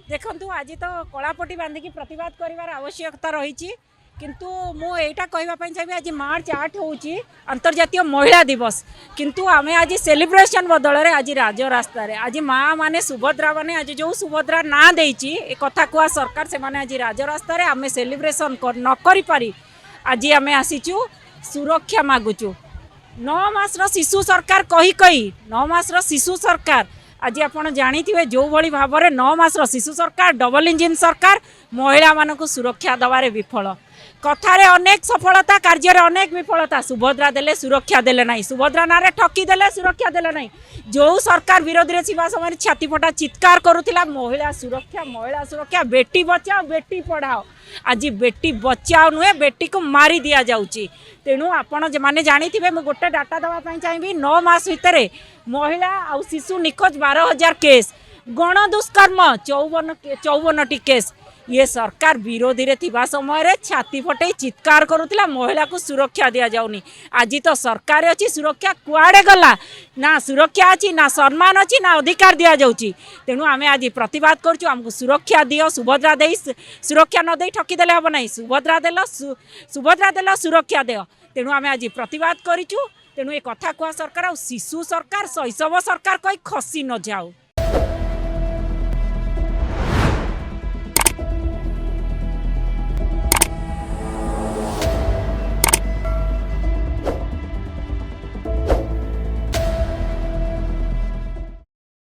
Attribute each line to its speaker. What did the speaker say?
Speaker 1: देखु आज तो कलापटी बांधिकी प्रतिवाद कर आवश्यकता रही किंतु मु एटा कहवाई चाहिए आज मार्च 8 हूँ अंतर्जातीय महिला दिवस किंतु आम आज सेलिब्रेशन बदल आज राजरास्त आज माँ माने सुभद्रा माने आज जो सुभद्रा ना देती ए कथा कुआ सरकार से माने आज राजरास्त आम सेलिब्रेशन न करि पारी आज आम आसीचु सुरक्षा मागुचु 9 मासर शिशु सरकार कही कही 9 मासर शिशु सरकार आज आपण जानी जो भली भाव में 9 मासर शिशु सरकार डबल इंजिन सरकार महिला मानक सुरक्षा दबारे विफल कथारे अनेक सफलता कार्य अनेक विफलता सुभद्रा देले सुरक्षा देले नहीं सुभद्रा नारे ठकी देले सुरक्षा देले नहीं जो सरकार विरोधी थिबा समय छाती फटा चित्कार करुथिला महिला सुरक्षा बेटी बचाओ बेटी पढ़ाओ आज बेटी बचाओ नुहे बेटी को मारी दिया जाउची तेणु आपण माने जानी थे मुझे गोटे डाटा दवाई चाहिए 9 मास भितर महिला आ शिशु निखोज 12,000 केस गण दुष्कर्म 54टी केस ये सरकार विरोधी रे थिबा समय छाती फटे चित्कार करुला महिला को सुरक्षा दि जाऊनी आज तो सरकार अच्छी सुरक्षा कुआड़े गला ना सुरक्षा अच्छी ना सम्मान अच्छी ना अधिकार दि जाऊँगी तेणु आम आज प्रतिवाद करुँ आमको सुरक्षा दियो सुभद्रा दे सुरक्षा न दे ठकीदेले हम ना सुभद्रा देल सुरक्षा दे तेणु आम आज प्रतिवाद करूँ तेणु ये कथा कह सरकार शिशु सरकार शैशव सरकार कहीं खसी न जाऊ।